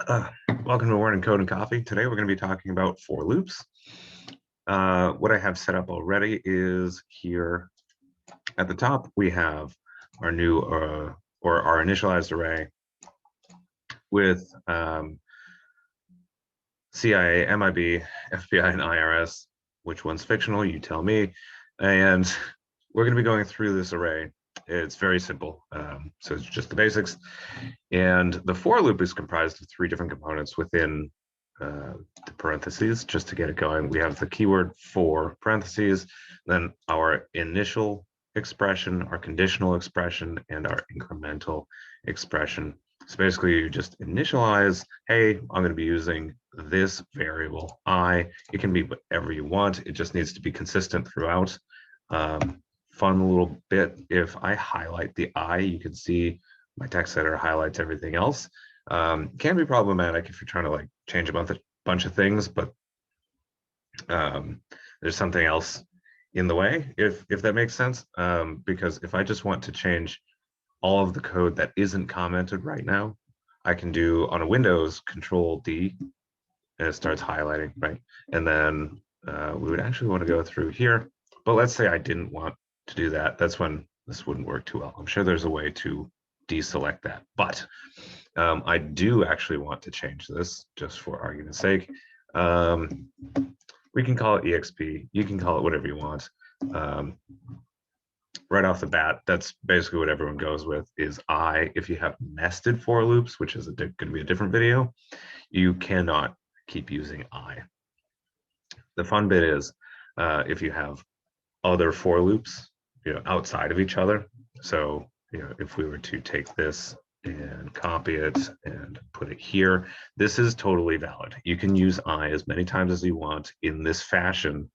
Uh, Welcome to Morning Code and Coffee. Today we're going to be talking about for loops. What I have set up already is here at the top we have our new or our initialized array with CIA, MIB, FBI, and IRS. Which one's fictional? You tell me. And we're going to be going through this array. It's very simple. So it's just the basics. And the for loop is comprised of three different components within the parentheses. Just to get it going, we have the keyword for parentheses, then our initial expression, our conditional expression, and our incremental expression. So basically you just initialize, hey, I'm going to be using this variable I. It can be whatever you want. It just needs to be consistent throughout. Fun little bit, if I highlight the I, you can see my text editor highlights everything else. Can be problematic if you're trying to like change a bunch of things, but there's something else in the way, if that makes sense. Because if I just want to change all of the code that isn't commented right now, I can do on a Windows Control D, and it starts highlighting, right? And then we would actually want to go through here, but let's say I didn't want to do that. That's when this wouldn't work too well. I'm sure there's a way to deselect that, but I do actually want to change this just for argument's sake. We can call it EXP. You can call it whatever you want. Right off the bat, that's basically what everyone goes with is I. If you have nested for loops, which is going to be a different video, you cannot keep using I. The fun bit is if you have other for loops, outside of each other. So, if we were to take this and copy it and put it here, this is totally valid. You can use I as many times as you want in this fashion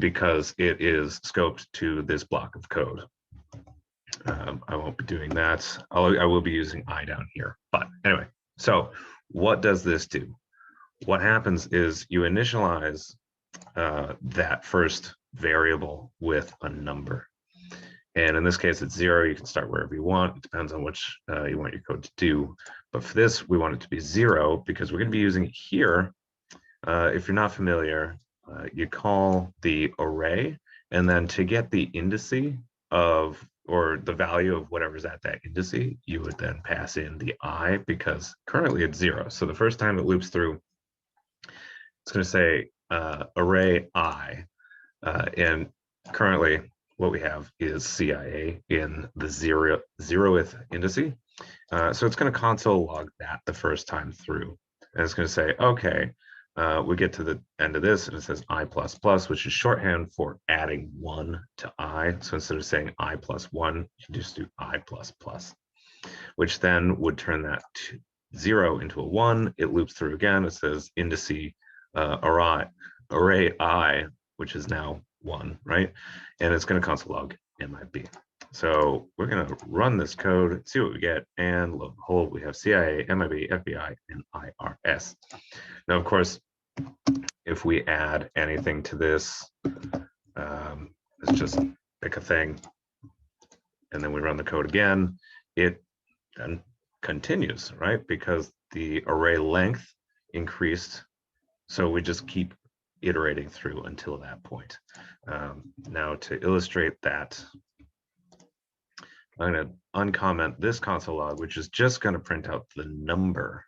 because it is scoped to this block of code. I won't be doing that. I will be using I down here. But anyway, so what does this do? What happens is you initialize that first variable with a number. And in this case, it's 0. You can start wherever you want. It depends on which you want your code to do. But for this, we want it to be 0 because we're going to be using it here. If you're not familiar, you call the array, and then to get the indice of, or the value of whatever's at that indice, you would then pass in the I because currently it's 0. So the first time it loops through, it's going to say array I. And currently what we have is CIA in the 0th indice. So it's going to console log that the first time through. And it's going to say, okay, we get to the end of this and it says I++, which is shorthand for adding 1 to I. So instead of saying I plus 1, you just do I++, which then would turn that 0 into a 1. It loops through again. It says indice array I, which is now 1, right? And it's going to console log MIB. So we're going to run this code, see what we get, and lo and behold, we have CIA, MIB, FBI, and IRS. Now, of course, if we add anything to this, let's just pick a thing, and then we run the code again, it then continues, right? Because the array length increased, so we just keep iterating through until that point. Now to illustrate that, I'm going to uncomment this console log, which is just going to print out the number,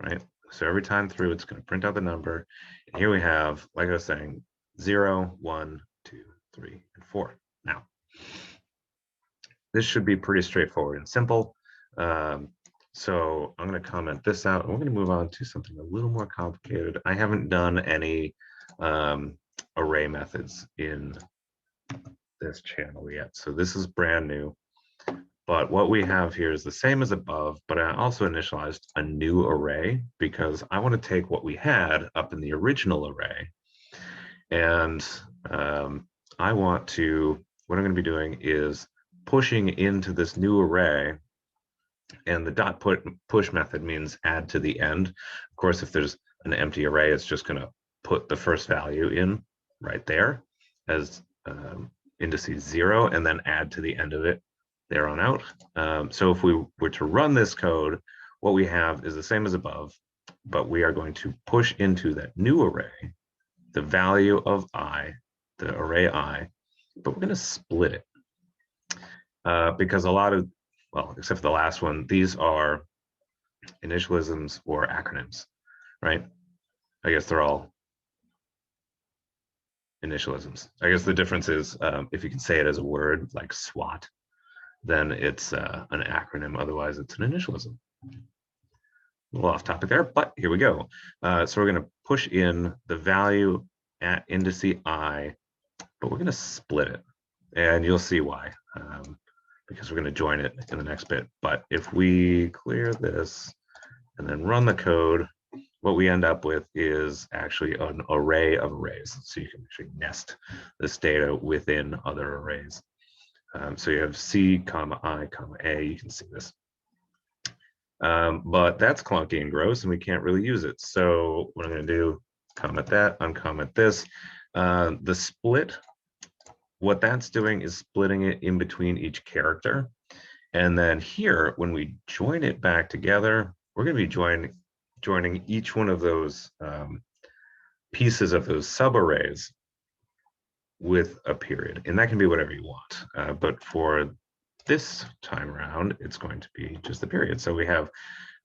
right? So every time through, it's going to print out the number. And here we have, like I was saying, 0, 1, 2, 3, and 4. Now, this should be pretty straightforward and simple. So I'm going to comment this out, and we're going to move on to something a little more complicated. I haven't done any array methods in this channel yet, so this is brand new. But what we have here is the same as above, but I also initialized a new array because I want to take what we had up in the original array, and I want to, what I'm going to be doing is pushing into this new array, and the .push method means add to the end. Of course, if there's an empty array, it's just going to put the first value in right there as indices 0, and then add to the end of it there on out. So if we were to run this code, what we have is the same as above, but we are going to push into that new array the value of I, the array I, but we're going to split it because a lot of, well, except for the last one, these are initialisms or acronyms, right? I guess they're all initialisms. I guess the difference is if you can say it as a word like SWAT, then it's an acronym. Otherwise, it's an initialism. A little off topic there, but here we go. So we're going to push in the value at indice I, but we're going to split it. And you'll see why, because we're going to join it in the next bit. But if we clear this and then run the code, what we end up with is actually an array of arrays. So you can actually nest this data within other arrays. So you have C, comma, I, comma, A, you can see this. But that's clunky and gross and we can't really use it. So what I'm going to do, comment that, uncomment this. The split, what that's doing is splitting it in between each character. And then here, when we join it back together, we're going to be joining each one of those pieces of those subarrays with a period. And that can be whatever you want. But for this time around, it's going to be just the period. So we have,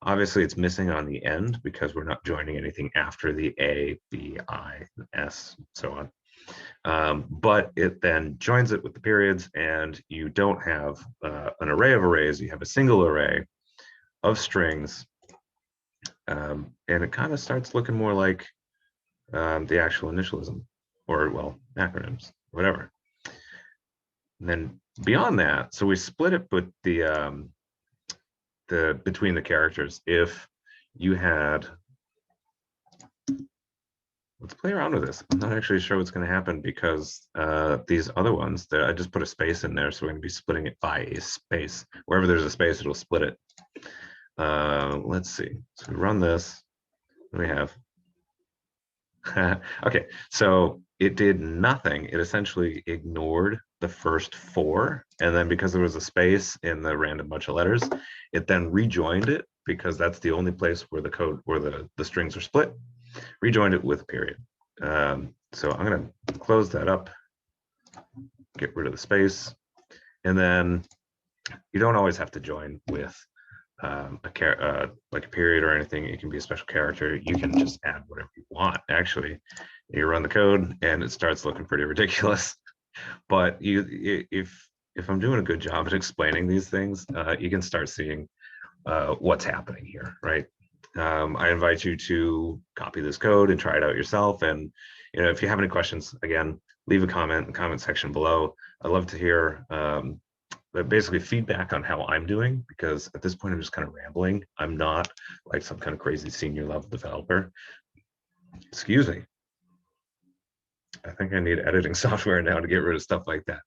obviously it's missing on the end because we're not joining anything after the A, B, I, S, so on. But it then joins it with the periods and you don't have an array of arrays, you have a single array of strings. And it kind of starts looking more like the actual initialism or, well, acronyms, whatever. And then beyond that, so we split it with the between the characters. If you had, let's play around with this. I'm not actually sure what's going to happen because these other ones, I just put a space in there, so we're going to be splitting it by a space. Wherever there's a space, it'll split it. Let's see. So we run this. We have okay, so it did nothing. It essentially ignored the first four, and then because there was a space in the random bunch of letters, it then rejoined it because that's the only place where the code, where the strings are split. Rejoined it with a period. So I'm going to close that up, get rid of the space, and then you don't always have to join with like a period or anything. It can be a special character. You can just add whatever you want. Actually, you run the code and it starts looking pretty ridiculous. But if I'm doing a good job at explaining these things, you can start seeing what's happening here, right? I invite you to copy this code and try it out yourself. And if you have any questions, again, leave a comment in the comment section below. I'd love to hear basically feedback on how I'm doing, because at this point I'm just kind of rambling. I'm not like some kind of crazy senior level developer. Excuse me. I think I need editing software now to get rid of stuff like that.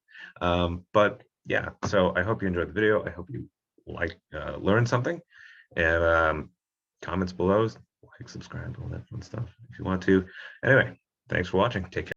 But yeah, so I hope you enjoyed the video. I hope you learned something, and comments below, like, subscribe, all that fun stuff if you want to. Anyway, thanks for watching. Take care.